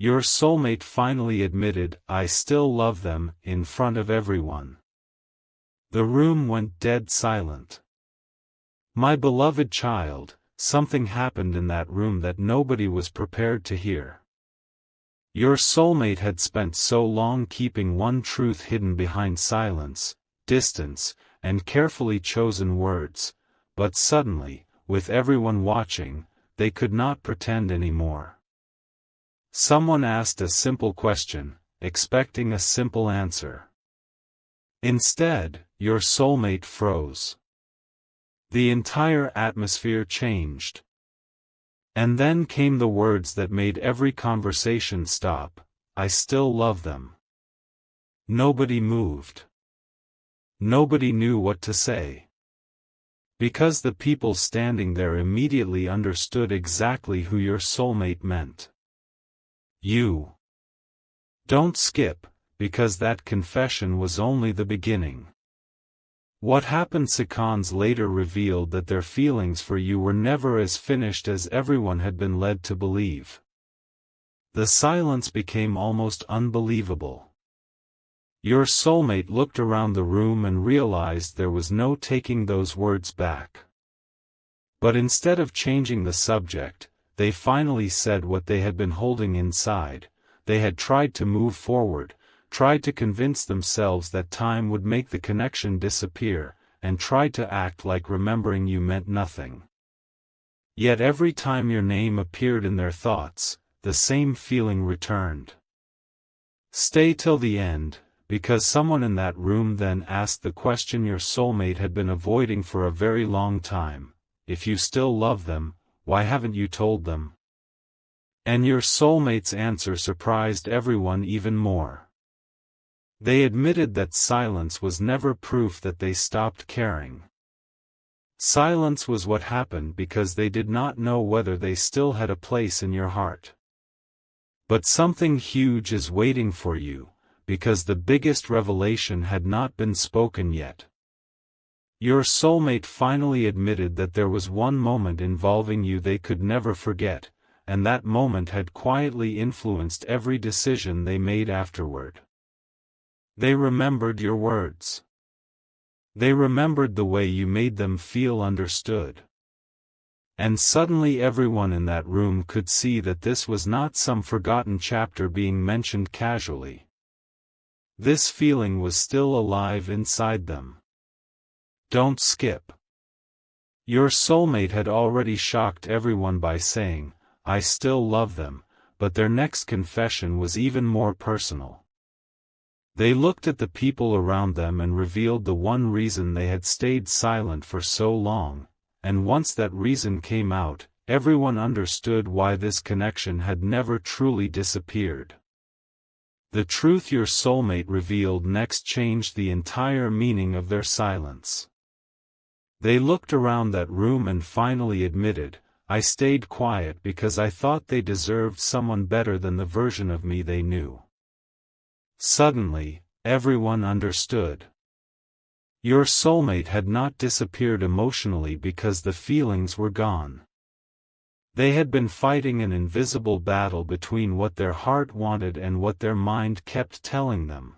Your soulmate finally admitted, "I still love them," in front of everyone. The room went dead silent. My beloved child, something happened in that room that nobody was prepared to hear. Your soulmate had spent so long keeping one truth hidden behind silence, distance, and carefully chosen words, but suddenly, with everyone watching, they could not pretend anymore. Someone asked a simple question, expecting a simple answer. Instead, your soulmate froze. The entire atmosphere changed. And then came the words that made every conversation stop, "I still love them." Nobody moved. Nobody knew what to say. Because the people standing there immediately understood exactly who your soulmate meant. You. Don't skip, because that confession was only the beginning. What happened seconds later revealed that their feelings for you were never as finished as everyone had been led to believe. The silence became almost unbelievable. Your soulmate looked around the room and realized there was no taking those words back. But instead of changing the subject, they finally said what they had been holding inside. They had tried to move forward, tried to convince themselves that time would make the connection disappear, and tried to act like remembering you meant nothing. Yet every time your name appeared in their thoughts, the same feeling returned. Stay till the end, because someone in that room then asked the question your soulmate had been avoiding for a very long time: if you still love them, why haven't you told them? And your soulmate's answer surprised everyone even more. They admitted that silence was never proof that they stopped caring. Silence was what happened because they did not know whether they still had a place in your heart. But something huge is waiting for you, because the biggest revelation had not been spoken yet. Your soulmate finally admitted that there was one moment involving you they could never forget, and that moment had quietly influenced every decision they made afterward. They remembered your words. They remembered the way you made them feel understood. And suddenly everyone in that room could see that this was not some forgotten chapter being mentioned casually. This feeling was still alive inside them. Don't skip. Your soulmate had already shocked everyone by saying, "I still love them," but their next confession was even more personal. They looked at the people around them and revealed the one reason they had stayed silent for so long, and once that reason came out, everyone understood why this connection had never truly disappeared. The truth your soulmate revealed next changed the entire meaning of their silence. They looked around that room and finally admitted, "I stayed quiet because I thought they deserved someone better than the version of me they knew." Suddenly, everyone understood. Your soulmate had not disappeared emotionally because the feelings were gone. They had been fighting an invisible battle between what their heart wanted and what their mind kept telling them.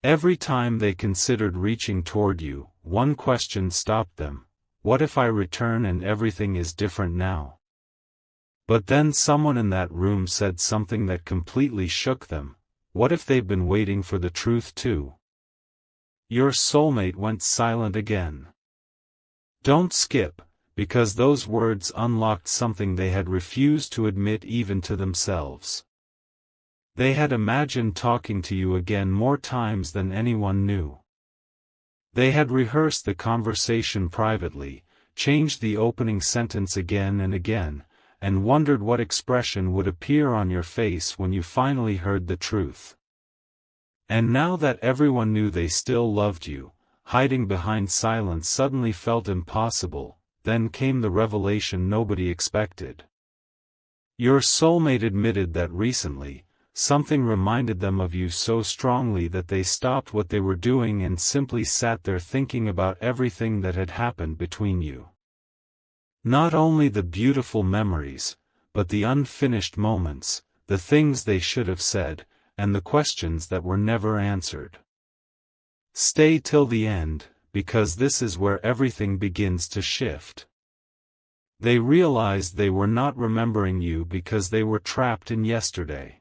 Every time they considered reaching toward you, one question stopped them: what if I return and everything is different now? But then someone in that room said something that completely shook them: what if they've been waiting for the truth too? Your soulmate went silent again. Don't skip, because those words unlocked something they had refused to admit even to themselves. They had imagined talking to you again more times than anyone knew. They had rehearsed the conversation privately, changed the opening sentence again and again, and wondered what expression would appear on your face when you finally heard the truth. And now that everyone knew they still loved you, hiding behind silence suddenly felt impossible. Then came the revelation nobody expected. Your soulmate admitted that recently, something reminded them of you so strongly that they stopped what they were doing and simply sat there thinking about everything that had happened between you. Not only the beautiful memories, but the unfinished moments, the things they should have said, and the questions that were never answered. Stay till the end, because this is where everything begins to shift. They realized they were not remembering you because they were trapped in yesterday.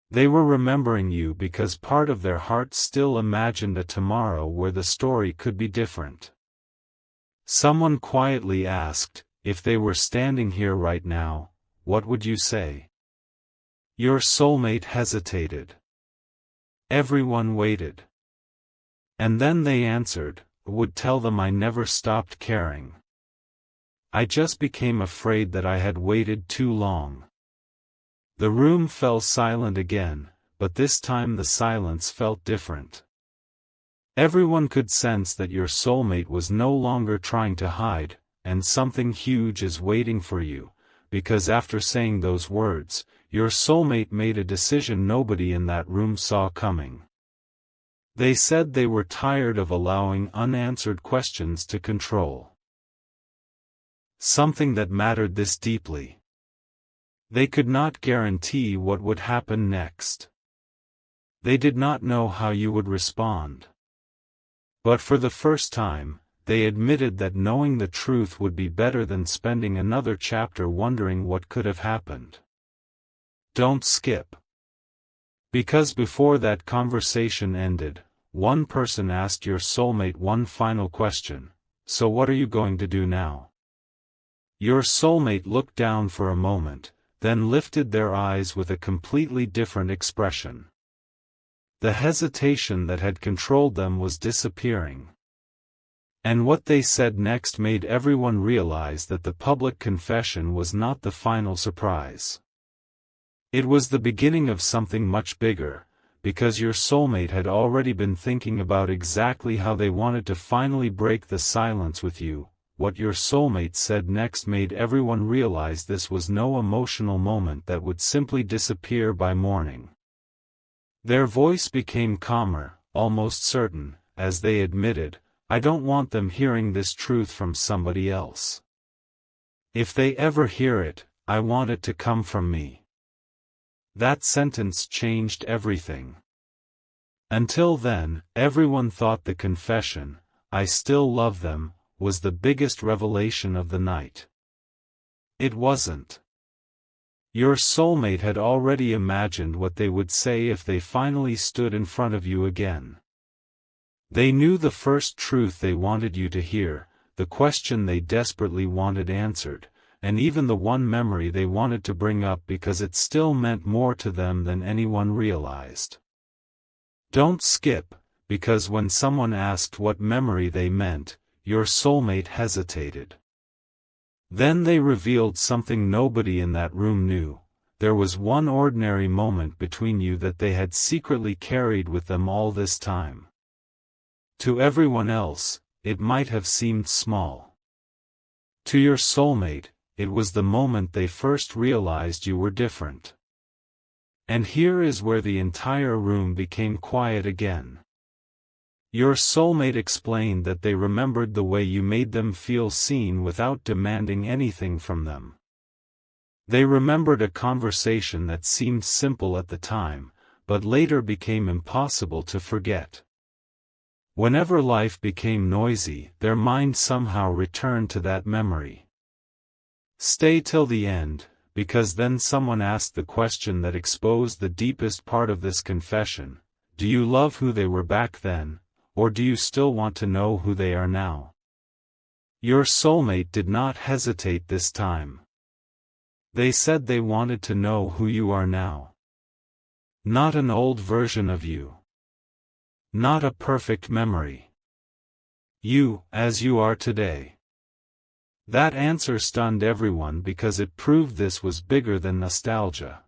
They were remembering you because part of their heart still imagined a tomorrow where the story could be different. Someone quietly asked, if they were standing here right now, what would you say? Your soulmate hesitated. Everyone waited. And then they answered, would tell them I never stopped caring. I just became afraid that I had waited too long. The room fell silent again, but this time the silence felt different. Everyone could sense that your soulmate was no longer trying to hide, and something huge is waiting for you, because after saying those words, your soulmate made a decision nobody in that room saw coming. They said they were tired of allowing unanswered questions to control something that mattered this deeply. They could not guarantee what would happen next. They did not know how you would respond. But for the first time, they admitted that knowing the truth would be better than spending another chapter wondering what could have happened. Don't skip. Because before that conversation ended, one person asked your soulmate one final question, so what are you going to do now? Your soulmate looked down for a moment, then lifted their eyes with a completely different expression. The hesitation that had controlled them was disappearing. And what they said next made everyone realize that the public confession was not the final surprise. It was the beginning of something much bigger, because your soulmate had already been thinking about exactly how they wanted to finally break the silence with you. What your soulmate said next made everyone realize this was no emotional moment that would simply disappear by morning. Their voice became calmer, almost certain, as they admitted, I don't want them hearing this truth from somebody else. If they ever hear it, I want it to come from me. That sentence changed everything. Until then, everyone thought the confession, I still love them, was the biggest revelation of the night. It wasn't. Your soulmate had already imagined what they would say if they finally stood in front of you again. They knew the first truth they wanted you to hear, the question they desperately wanted answered, and even the one memory they wanted to bring up because it still meant more to them than anyone realized. Don't skip, because when someone asked what memory they meant, your soulmate hesitated. Then they revealed something nobody in that room knew. There was one ordinary moment between you that they had secretly carried with them all this time. To everyone else, it might have seemed small. To your soulmate, it was the moment they first realized you were different. And here is where the entire room became quiet again. Your soulmate explained that they remembered the way you made them feel seen without demanding anything from them. They remembered a conversation that seemed simple at the time, but later became impossible to forget. Whenever life became noisy, their mind somehow returned to that memory. Stay till the end, because then someone asked the question that exposed the deepest part of this confession. Do you love who they were back then? Or do you still want to know who they are now? Your soulmate did not hesitate this time. They said they wanted to know who you are now. Not an old version of you. Not a perfect memory. You, as you are today. That answer stunned everyone because it proved this was bigger than nostalgia.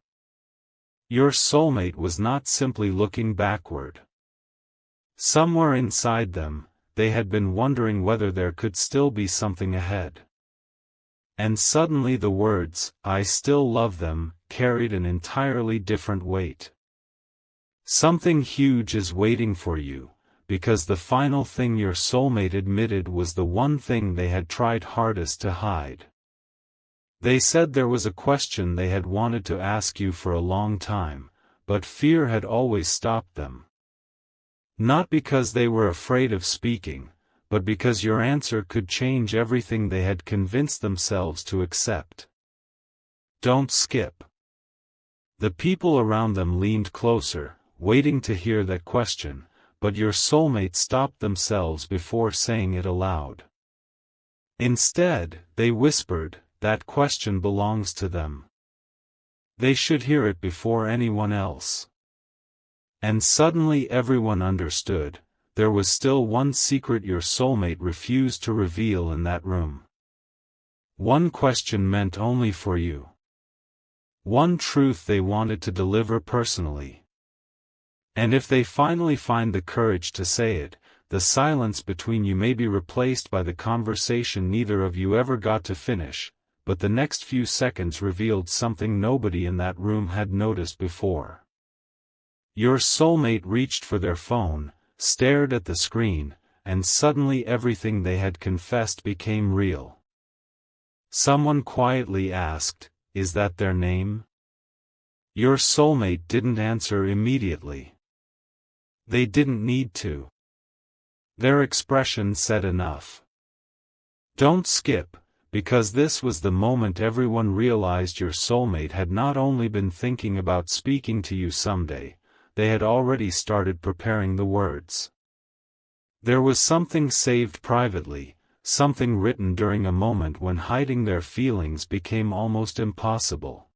Your soulmate was not simply looking backward. Somewhere inside them, they had been wondering whether there could still be something ahead. And suddenly the words, I still love them, carried an entirely different weight. Something huge is waiting for you, because the final thing your soulmate admitted was the one thing they had tried hardest to hide. They said there was a question they had wanted to ask you for a long time, but fear had always stopped them. Not because they were afraid of speaking, but because your answer could change everything they had convinced themselves to accept. Don't skip. The people around them leaned closer, waiting to hear that question, but your soulmate stopped themselves before saying it aloud. Instead, they whispered, "That question belongs to them. They should hear it before anyone else." And suddenly everyone understood, there was still one secret your soulmate refused to reveal in that room. One question meant only for you. One truth they wanted to deliver personally. And if they finally find the courage to say it, the silence between you may be replaced by the conversation neither of you ever got to finish, but the next few seconds revealed something nobody in that room had noticed before. Your soulmate reached for their phone, stared at the screen, and suddenly everything they had confessed became real. Someone quietly asked, "Is that their name?" Your soulmate didn't answer immediately. They didn't need to. Their expression said enough. Don't skip, because this was the moment everyone realized your soulmate had not only been thinking about speaking to you someday, they had already started preparing the words. There was something saved privately, something written during a moment when hiding their feelings became almost impossible.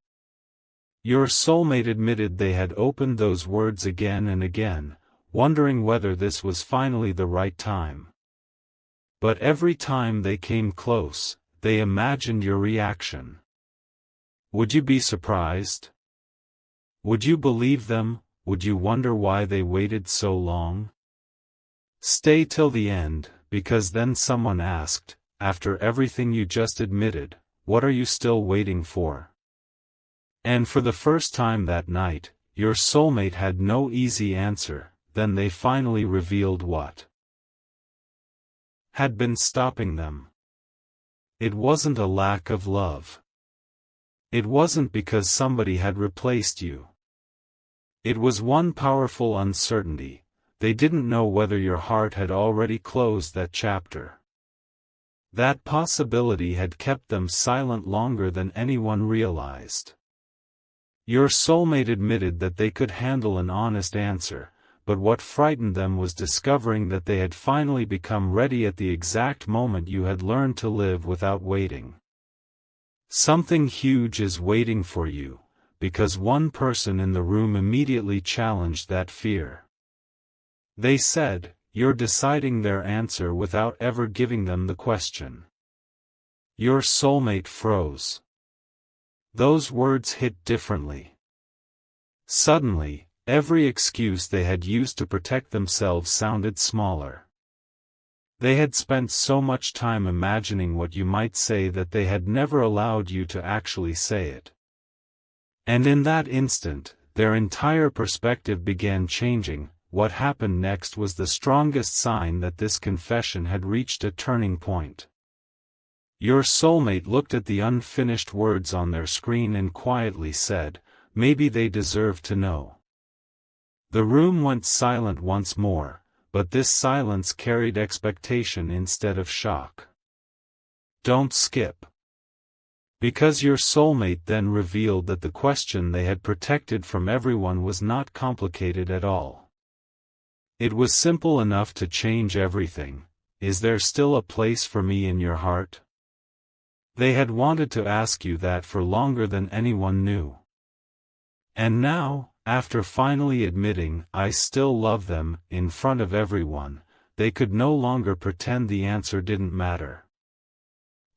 Your soulmate admitted they had opened those words again and again, wondering whether this was finally the right time. But every time they came close, they imagined your reaction. Would you be surprised? Would you believe them? Would you wonder why they waited so long? Stay till the end, because then someone asked, after everything you just admitted, what are you still waiting for? And for the first time that night, your soulmate had no easy answer. Then they finally revealed what had been stopping them. It wasn't a lack of love. It wasn't because somebody had replaced you. It was one powerful uncertainty. They didn't know whether your heart had already closed that chapter. That possibility had kept them silent longer than anyone realized. Your soulmate admitted that they could handle an honest answer, but what frightened them was discovering that they had finally become ready at the exact moment you had learned to live without waiting. Something huge is waiting for you, because one person in the room immediately challenged that fear. They said, "You're deciding their answer without ever giving them the question." Your soulmate froze. Those words hit differently. Suddenly, every excuse they had used to protect themselves sounded smaller. They had spent so much time imagining what you might say that they had never allowed you to actually say it. And in that instant, their entire perspective began changing. What happened next was the strongest sign that this confession had reached a turning point. Your soulmate looked at the unfinished words on their screen and quietly said, "Maybe they deserve to know." The room went silent once more, but this silence carried expectation instead of shock. Don't skip. Because your soulmate then revealed that the question they had protected from everyone was not complicated at all. It was simple enough to change everything. Is there still a place for me in your heart? They had wanted to ask you that for longer than anyone knew. And now, after finally admitting, "I still love them," in front of everyone, they could no longer pretend the answer didn't matter.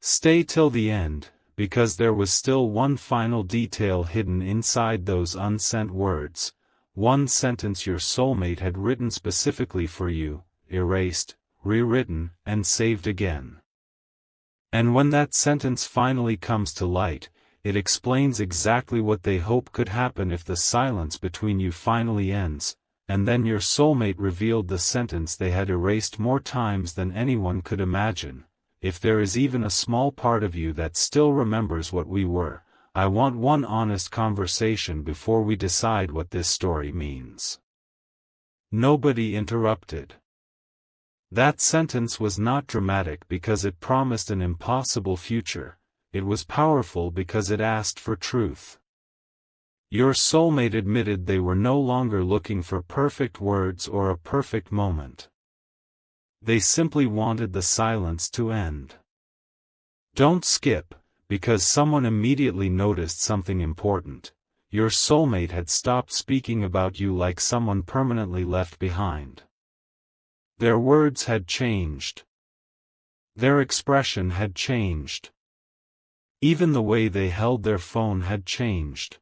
Stay till the end, because there was still one final detail hidden inside those unsent words, one sentence your soulmate had written specifically for you, erased, rewritten, and saved again. And when that sentence finally comes to light, it explains exactly what they hope could happen if the silence between you finally ends, and then your soulmate revealed the sentence they had erased more times than anyone could imagine. if there is even a small part of you that still remembers what we were, I want one honest conversation before we decide what this story means." Nobody interrupted. That sentence was not dramatic because it promised an impossible future, it was powerful because it asked for truth. Your soulmate admitted they were no longer looking for perfect words or a perfect moment. They simply wanted the silence to end. Don't skip, because someone immediately noticed something important. Your soulmate had stopped speaking about you like someone permanently left behind. Their words had changed. Their expression had changed. Even the way they held their phone had changed.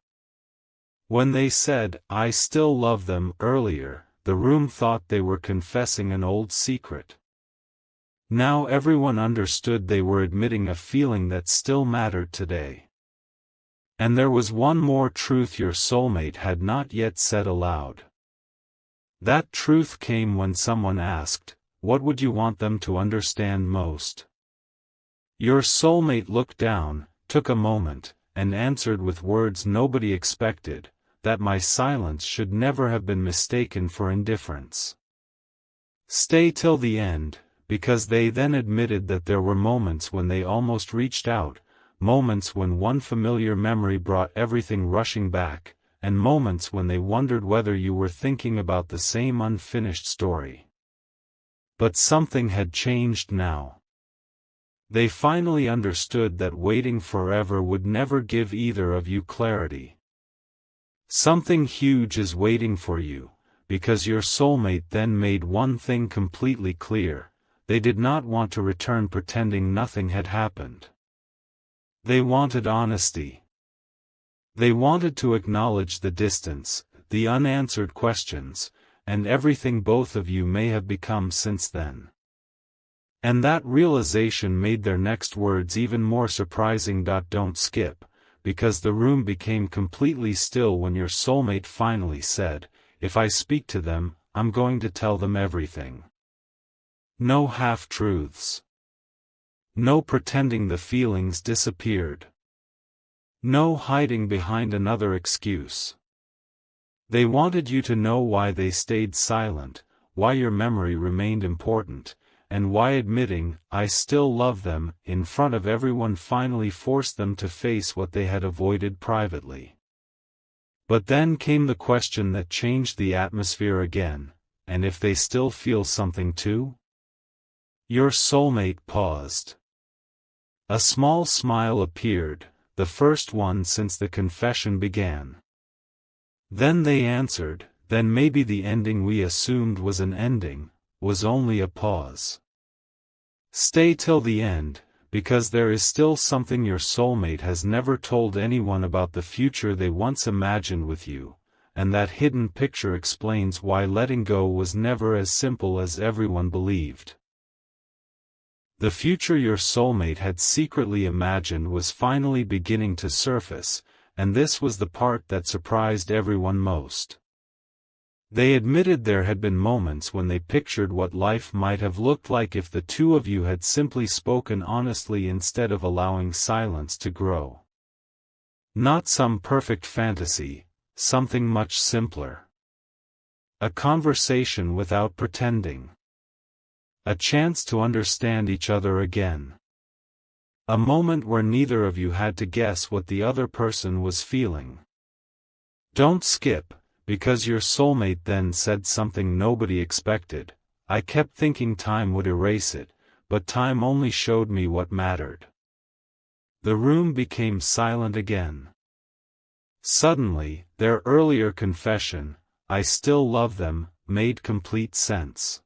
When they said, "I still love them," earlier, the room thought they were confessing an old secret. Now everyone understood they were admitting a feeling that still mattered today. And there was one more truth your soulmate had not yet said aloud. That truth came when someone asked, "What would you want them to understand most?" Your soulmate looked down, took a moment, and answered with words nobody expected, that my silence should never have been mistaken for indifference. Stay till the end, because they then admitted that there were moments when they almost reached out, moments when one familiar memory brought everything rushing back, and moments when they wondered whether you were thinking about the same unfinished story. But something had changed now. They finally understood that waiting forever would never give either of you clarity. Something huge is waiting for you, because your soulmate then made one thing completely clear: they did not want to return pretending nothing had happened. They wanted honesty. They wanted to acknowledge the distance, the unanswered questions, and everything both of you may have become since then. And that realization made their next words even more surprising. Don't skip, because the room became completely still when your soulmate finally said, "If I speak to them, I'm going to tell them everything." No half-truths. No pretending the feelings disappeared. No hiding behind another excuse. They wanted you to know why they stayed silent, why your memory remained important, and why admitting, "I still love them," in front of everyone finally forced them to face what they had avoided privately. But then came the question that changed the atmosphere again: and if they still feel something too? Your soulmate paused. A small smile appeared, the first one since the confession began. Then they answered, "Then maybe the ending we assumed was an ending, was only a pause." Stay till the end, because there is still something your soulmate has never told anyone about the future they once imagined with you, and that hidden picture explains why letting go was never as simple as everyone believed. The future your soulmate had secretly imagined was finally beginning to surface, and this was the part that surprised everyone most. They admitted there had been moments when they pictured what life might have looked like if the two of you had simply spoken honestly instead of allowing silence to grow. Not some perfect fantasy, something much simpler. A conversation without pretending. A chance to understand each other again. A moment where neither of you had to guess what the other person was feeling. Don't skip, because your soulmate then said something nobody expected. "I kept thinking time would erase it, but time only showed me what mattered." The room became silent again. Suddenly, their earlier confession, "I still love them," made complete sense.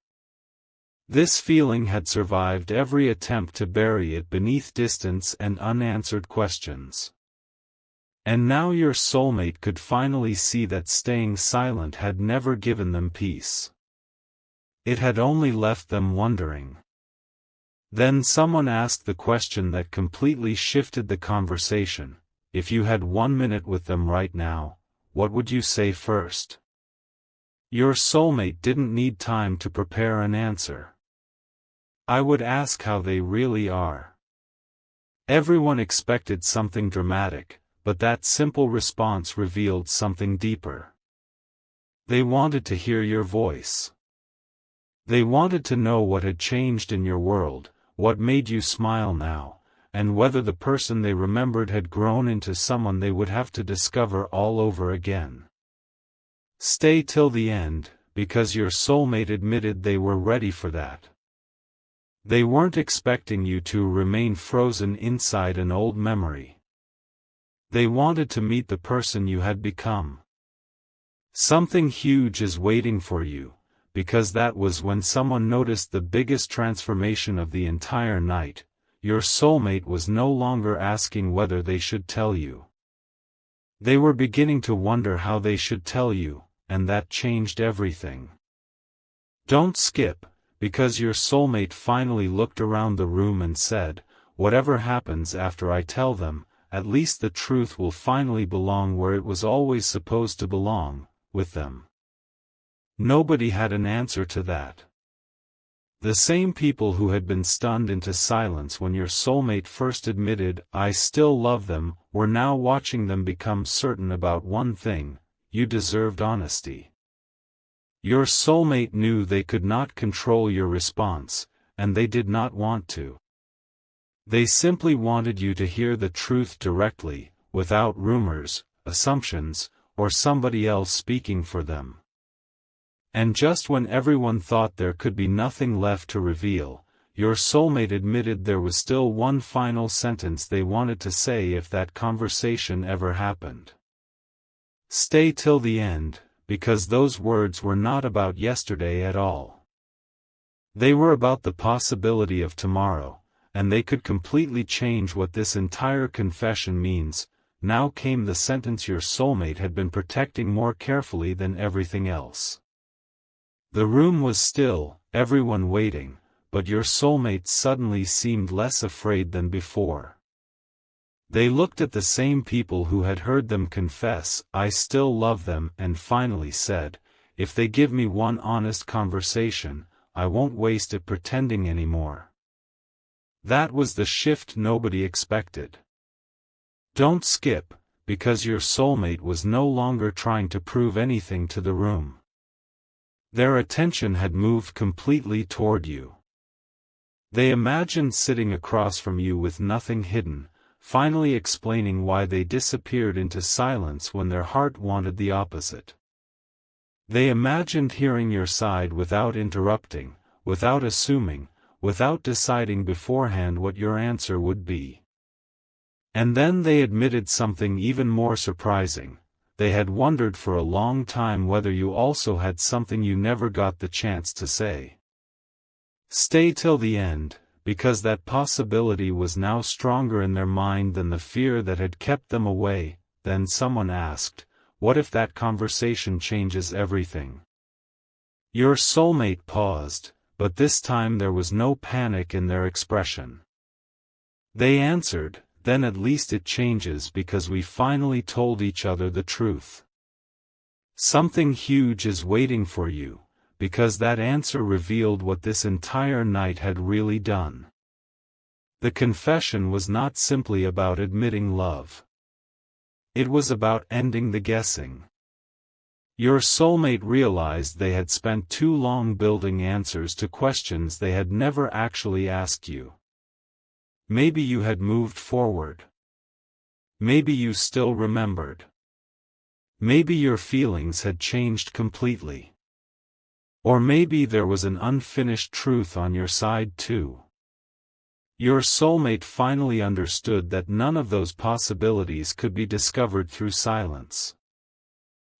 This feeling had survived every attempt to bury it beneath distance and unanswered questions. And now your soulmate could finally see that staying silent had never given them peace. It had only left them wondering. Then someone asked the question that completely shifted the conversation: "If you had 1 minute with them right now, what would you say first?" Your soulmate didn't need time to prepare an answer. I would ask how they really are. Everyone expected something dramatic, but that simple response revealed something deeper. They wanted to hear your voice. They wanted to know what had changed in your world, what made you smile now, and whether the person they remembered had grown into someone they would have to discover all over again. Stay till the end, because your soulmate admitted they were ready for that. They weren't expecting you to remain frozen inside an old memory. They wanted to meet the person you had become. Something huge is waiting for you, because that was when someone noticed the biggest transformation of the entire night. Your soulmate was no longer asking whether they should tell you. They were beginning to wonder how they should tell you, and that changed everything. Don't skip, because your soulmate finally looked around the room and said, "Whatever happens after I tell them, at least the truth will finally belong where it was always supposed to belong, with them." Nobody had an answer to that. The same people who had been stunned into silence when your soulmate first admitted, "I still love them," were now watching them become certain about one thing: you deserved honesty. Your soulmate knew they could not control your response, and they did not want to. They simply wanted you to hear the truth directly, without rumors, assumptions, or somebody else speaking for them. And just when everyone thought there could be nothing left to reveal, your soulmate admitted there was still one final sentence they wanted to say if that conversation ever happened. Stay till the end, because those words were not about yesterday at all. They were about the possibility of tomorrow, and they could completely change what this entire confession means. Now came the sentence your soulmate had been protecting more carefully than everything else. The room was still, everyone waiting, but your soulmate suddenly seemed less afraid than before. They looked at the same people who had heard them confess, "I still love them," and finally said, "If they give me one honest conversation, I won't waste it pretending anymore." That was the shift nobody expected. Don't skip, because your soulmate was no longer trying to prove anything to the room. Their attention had moved completely toward you. They imagined sitting across from you with nothing hidden, finally explaining why they disappeared into silence when their heart wanted the opposite. They imagined hearing your side without interrupting, without assuming, without deciding beforehand what your answer would be. And then they admitted something even more surprising: they had wondered for a long time whether you also had something you never got the chance to say. Stay till the end, because that possibility was now stronger in their mind than the fear that had kept them away. Then someone asked, "What if that conversation changes everything?" Your soulmate paused, but this time there was no panic in their expression. They answered, "Then at least it changes because we finally told each other the truth. Something huge is waiting for you, because that answer revealed what this entire night had really done." The confession was not simply about admitting love. It was about ending the guessing. Your soulmate realized they had spent too long building answers to questions they had never actually asked you. Maybe you had moved forward. Maybe you still remembered. Maybe your feelings had changed completely. Or maybe there was an unfinished truth on your side too. Your soulmate finally understood that none of those possibilities could be discovered through silence.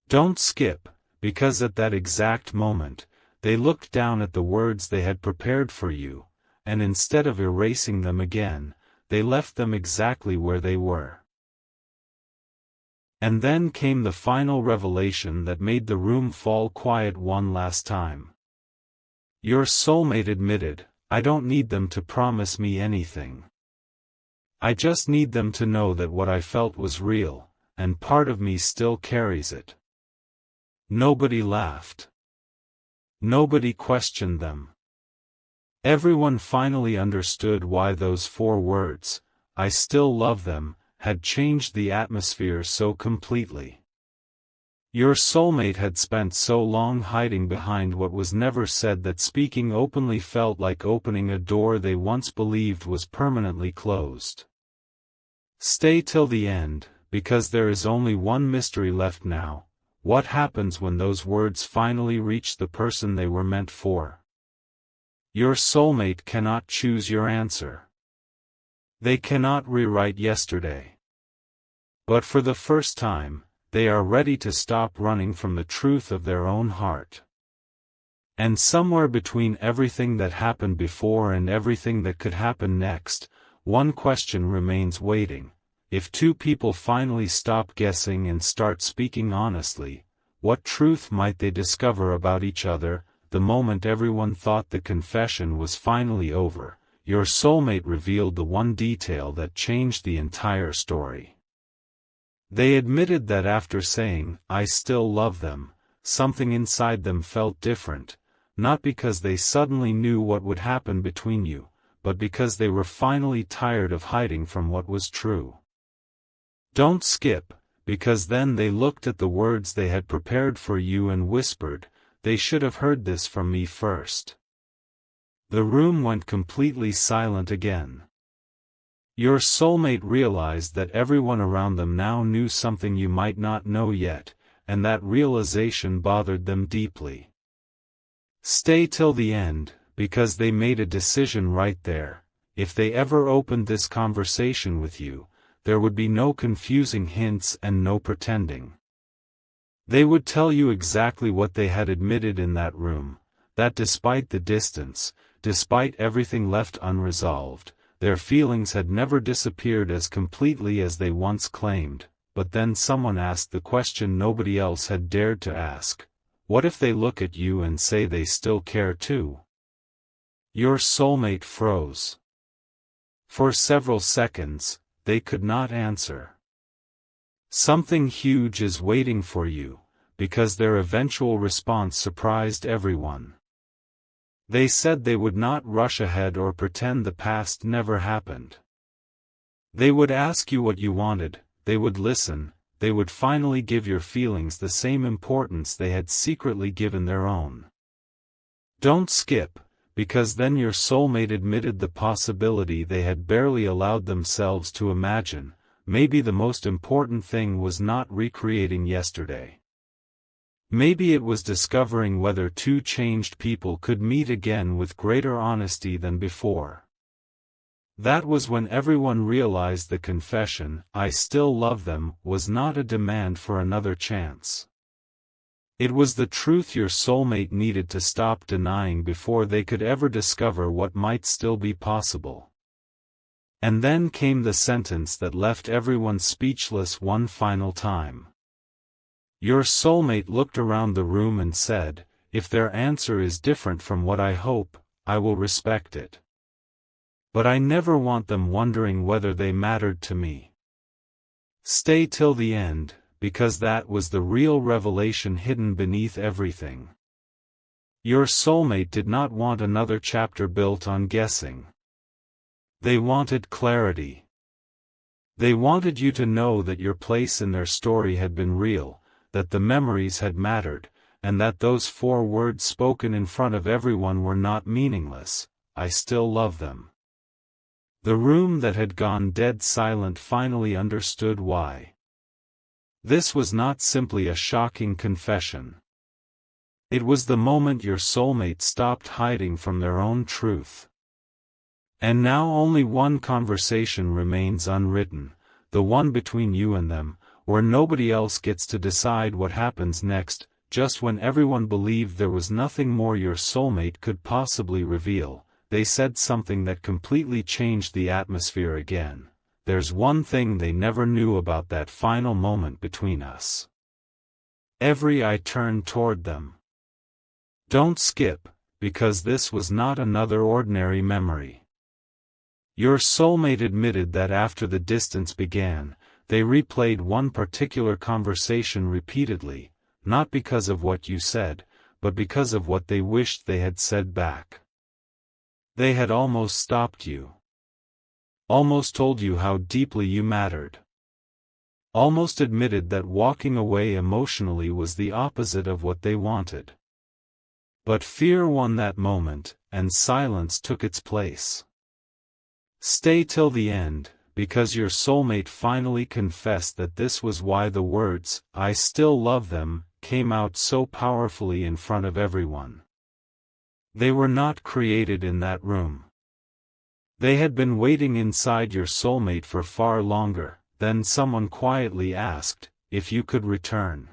Don't skip, because at that exact moment, they looked down at the words they had prepared for you, and instead of erasing them again, they left them exactly where they were. And then came the final revelation that made the room fall quiet one last time. Your soulmate admitted, "I don't need them to promise me anything. I just need them to know that what I felt was real, and part of me still carries it." Nobody laughed. Nobody questioned them. Everyone finally understood why those 4 words, "I still love them," had changed the atmosphere so completely. Your soulmate had spent so long hiding behind what was never said that speaking openly felt like opening a door they once believed was permanently closed. Stay till the end, because there is only one mystery left now: what happens when those words finally reach the person they were meant for? Your soulmate cannot choose your answer. They cannot rewrite yesterday. But for the first time, they are ready to stop running from the truth of their own heart. And somewhere between everything that happened before and everything that could happen next, one question remains waiting. If 2 people finally stop guessing and start speaking honestly, what truth might they discover about each other? The moment everyone thought the confession was finally over, your soulmate revealed the one detail that changed the entire story. They admitted that after saying, "I still love them," something inside them felt different, not because they suddenly knew what would happen between you, but because they were finally tired of hiding from what was true. Don't skip, because then they looked at the words they had prepared for you and whispered, "They should have heard this from me first." The room went completely silent again. Your soulmate realized that everyone around them now knew something you might not know yet, and that realization bothered them deeply. Stay till the end, because they made a decision right there. If they ever opened this conversation with you, there would be no confusing hints and no pretending. They would tell you exactly what they had admitted in that room, that despite the distance, despite everything left unresolved, their feelings had never disappeared as completely as they once claimed. But then someone asked the question nobody else had dared to ask: what if they look at you and say they still care too? Your soulmate froze. For several seconds, they could not answer. Something huge is waiting for you, because their eventual response surprised everyone. They said they would not rush ahead or pretend the past never happened. They would ask you what you wanted, they would listen, they would finally give your feelings the same importance they had secretly given their own. Don't skip, because then your soulmate admitted the possibility they had barely allowed themselves to imagine. Maybe the most important thing was not recreating yesterday. Maybe it was discovering whether 2 changed people could meet again with greater honesty than before. That was when everyone realized the confession, "I still love them," was not a demand for another chance. It was the truth your soulmate needed to stop denying before they could ever discover what might still be possible. And then came the sentence that left everyone speechless one final time. Your soulmate looked around the room and said, "If their answer is different from what I hope, I will respect it. But I never want them wondering whether they mattered to me." Stay till the end, because that was the real revelation hidden beneath everything. Your soulmate did not want another chapter built on guessing. They wanted clarity. They wanted you to know that your place in their story had been real, that the memories had mattered, and that those 4 words spoken in front of everyone were not meaningless: "I still love them." The room that had gone dead silent finally understood why. This was not simply a shocking confession. It was the moment your soulmate stopped hiding from their own truth. And now only one conversation remains unwritten, the one between you and them, where nobody else gets to decide what happens next. Just when everyone believed there was nothing more your soulmate could possibly reveal, they said something that completely changed the atmosphere again. "There's one thing they never knew about that final moment between us." Every eye turned toward them. Don't skip, because this was not another ordinary memory. Your soulmate admitted that after the distance began, they replayed one particular conversation repeatedly, not because of what you said, but because of what they wished they had said back. They had almost stopped you. Almost told you how deeply you mattered. Almost admitted that walking away emotionally was the opposite of what they wanted. But fear won that moment, and silence took its place. Stay till the end, because your soulmate finally confessed that this was why the words, "I still love them," came out so powerfully in front of everyone. They were not created in that room. They had been waiting inside your soulmate for far longer. Then someone quietly asked, if you could return.